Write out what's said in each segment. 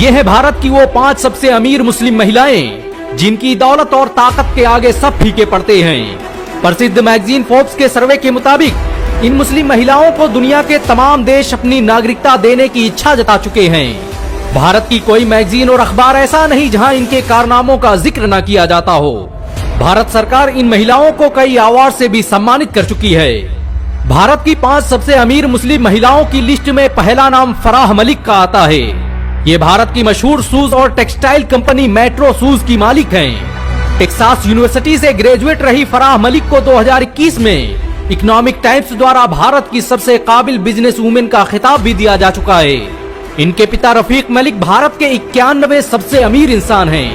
ये है भारत की वो 5 सबसे अमीर मुस्लिम महिलाएं जिनकी दौलत और ताकत के आगे सब फीके पड़ते हैं। प्रसिद्ध मैगजीन फोर्ब्स के सर्वे के मुताबिक इन मुस्लिम महिलाओं को दुनिया के तमाम देश अपनी नागरिकता देने की इच्छा जता चुके हैं। भारत की कोई मैगजीन और अखबार ऐसा नहीं जहां इनके कारनामों का जिक्र न किया जाता हो। भारत सरकार इन महिलाओं को कई अवार्ड से भी सम्मानित कर चुकी है। भारत की 5 सबसे अमीर मुस्लिम महिलाओं की लिस्ट में पहला नाम फराह मलिक का आता है। ये भारत की मशहूर शूज और टेक्सटाइल कंपनी मेट्रो शूज की मालिक हैं। टेक्सास यूनिवर्सिटी से ग्रेजुएट रही फराह मलिक को 2021 में इकोनॉमिक टाइम्स द्वारा भारत की सबसे काबिल बिजनेस वुमेन का खिताब भी दिया जा चुका है। इनके पिता रफीक मलिक भारत के 91वें सबसे अमीर इंसान हैं।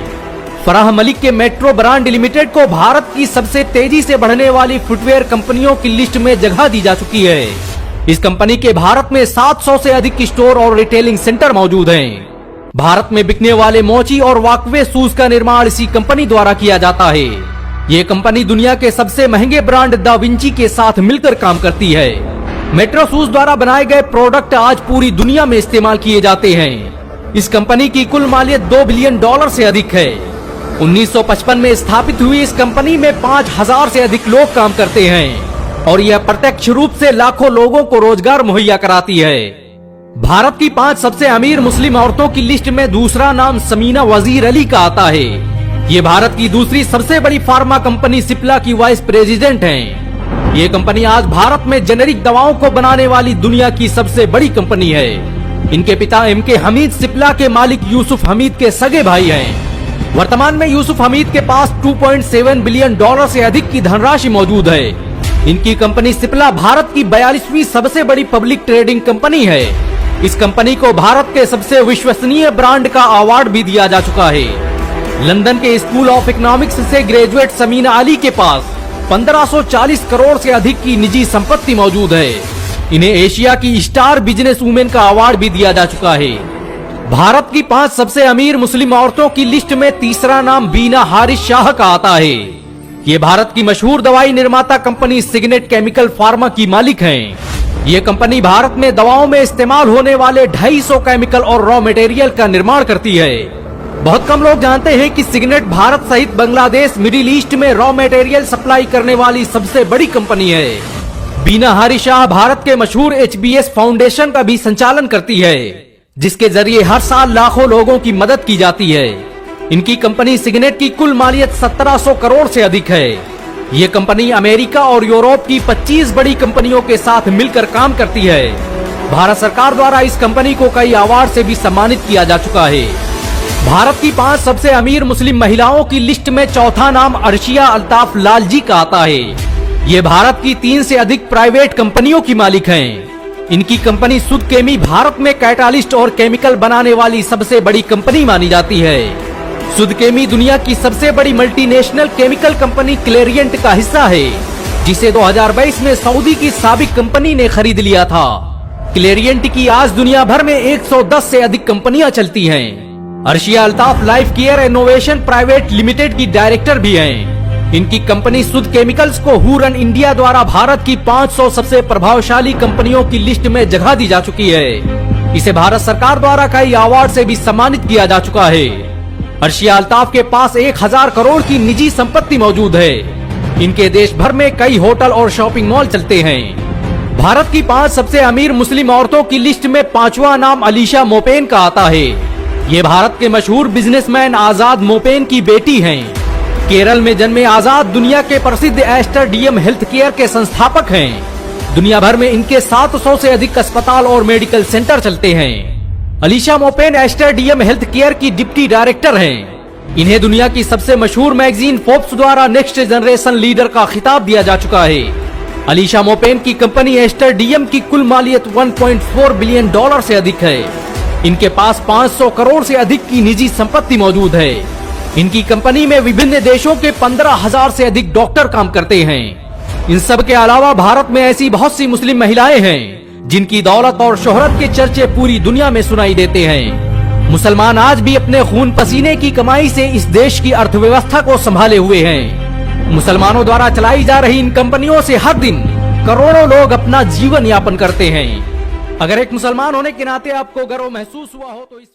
फराह मलिक के मेट्रो ब्रांड लिमिटेड को भारत की सबसे तेजी से बढ़ने वाली फुटवेयर कंपनियों की लिस्ट में जगह दी जा चुकी है। इस कंपनी के भारत में 700 से अधिक स्टोर और रिटेलिंग सेंटर मौजूद हैं। भारत में बिकने वाले मोची और वॉकवे शूज का निर्माण इसी कंपनी द्वारा किया जाता है। ये कंपनी दुनिया के सबसे महंगे ब्रांड दा विंची के साथ मिलकर काम करती है। मेट्रो शूज द्वारा बनाए गए प्रोडक्ट आज पूरी दुनिया में इस्तेमाल किए जाते हैं। इस कंपनी की कुल मालियत $2 बिलियन से अधिक है। 1955 में स्थापित हुई इस कंपनी में 5000 से अधिक लोग काम करते हैं और यह प्रत्यक्ष रूप से लाखों लोगों को रोजगार मुहैया कराती है। भारत की 5 सबसे अमीर मुस्लिम औरतों की लिस्ट में दूसरा नाम समीना वजीर अली का आता है। ये भारत की दूसरी सबसे बड़ी फार्मा कंपनी सिप्ला की वाइस प्रेसिडेंट हैं। ये कंपनी आज भारत में जेनेरिक दवाओं को बनाने वाली दुनिया की सबसे बड़ी कंपनी है। इनके पिता एम.के. हमीद सिप्ला के मालिक यूसुफ हमीद के सगे भाई हैं। वर्तमान में यूसुफ हमीद के पास $2.7 बिलियन से अधिक की धनराशि मौजूद है। इनकी कंपनी सिप्ला भारत की 42वीं सबसे बड़ी पब्लिक ट्रेडिंग कंपनी है। इस कंपनी को भारत के सबसे विश्वसनीय ब्रांड का अवार्ड भी दिया जा चुका है। लंदन के स्कूल ऑफ इकोनॉमिक्स से ग्रेजुएट समीना अली के पास 1540 करोड़ से अधिक की निजी संपत्ति मौजूद है। इन्हें एशिया की स्टार बिजनेस वुमेन का अवार्ड भी दिया जा चुका है। भारत की 5 सबसे अमीर मुस्लिम औरतों की लिस्ट में तीसरा नाम बीना हारिस शाह का आता है। ये भारत की मशहूर दवाई निर्माता कंपनी सिग्नेट केमिकल फार्मा की मालिक हैं। ये कंपनी भारत में दवाओं में इस्तेमाल होने वाले 250 केमिकल और रॉ मटेरियल का निर्माण करती है। बहुत कम लोग जानते हैं कि सिग्नेट भारत सहित बांग्लादेश, मिडिल ईस्ट में रॉ मटेरियल सप्लाई करने वाली सबसे बड़ी कंपनी है। बीना हारिस शाह भारत के मशहूर HBS फाउंडेशन का भी संचालन करती है, जिसके जरिए हर साल लाखों लोगों की मदद की जाती है। इनकी कंपनी सिग्नेट की कुल मालियत 1700 करोड़ से अधिक है। ये कंपनी अमेरिका और यूरोप की 25 बड़ी कंपनियों के साथ मिलकर काम करती है। भारत सरकार द्वारा इस कंपनी को कई अवार्ड से भी सम्मानित किया जा चुका है। भारत की 5 सबसे अमीर मुस्लिम महिलाओं की लिस्ट में चौथा नाम अर्शिया अल्ताफ लालजी का आता है। ये भारत की 3 से अधिक प्राइवेट कंपनियों की मालिक हैं। इनकी कंपनी सुदकेमी भारत में कैटालिस्ट और केमिकल बनाने वाली सबसे बड़ी कंपनी मानी जाती है। सुदकेमी दुनिया की सबसे बड़ी मल्टीनेशनल केमिकल कंपनी क्लेरियंट का हिस्सा है, जिसे 2022 में सऊदी की साबिक कंपनी ने खरीद लिया था। क्लेरियंट की आज दुनिया भर में 110 से अधिक कंपनियां चलती हैं। Arshiya Altaf life care innovation private limited की डायरेक्टर भी हैं। इनकी कंपनी सुद केमिकल्स को हू रन इंडिया द्वारा भारत की 500 सबसे प्रभावशाली कंपनियों की लिस्ट में जगह दी जा चुकी है। इसे भारत सरकार द्वारा कई अवार्ड से भी सम्मानित किया जा चुका है। अर्शिया अल्ताफ के पास 1000 करोड़ की निजी संपत्ति मौजूद है। इनके देश भर में कई होटल और शॉपिंग मॉल चलते हैं। भारत की 5 सबसे अमीर मुस्लिम औरतों की लिस्ट में 5वां नाम अलीशा मोपेन का आता है। ये भारत के मशहूर बिजनेसमैन आजाद मोपेन की बेटी हैं। केरल में जन्मे आजाद दुनिया के प्रसिद्ध एस्टर डीएम हेल्थ केयर के संस्थापक हैं। दुनिया भर में इनके 700 से अधिक अस्पताल और मेडिकल सेंटर चलते हैं। अलीशा मोपेन एस्टर डीएम हेल्थ केयर की डिप्टी डायरेक्टर हैं। इन्हें दुनिया की सबसे मशहूर मैगजीन फोर्ब्स द्वारा नेक्स्ट जनरेशन लीडर का खिताब दिया जा चुका है। अलीशा मोपेन की कंपनी एस्टर डीएम की कुल मालियत $1.4 बिलियन से अधिक है। इनके पास 500 करोड़ से अधिक की निजी संपत्ति मौजूद है। इनकी कंपनी में विभिन्न देशों के 15,000 से अधिक डॉक्टर काम करते हैं। इन सब के अलावा भारत में ऐसी बहुत सी मुस्लिम महिलाएं हैं जिनकी दौलत और शोहरत के चर्चे पूरी दुनिया में सुनाई देते हैं। मुसलमान आज भी अपने खून पसीने की कमाई से इस देश की अर्थव्यवस्था को संभाले हुए हैं। मुसलमानों द्वारा चलाई जा रही इन कंपनियों से हर दिन करोड़ों लोग अपना जीवन यापन करते हैं। अगर एक मुसलमान होने के नाते आपको गर्व महसूस हुआ हो तो इस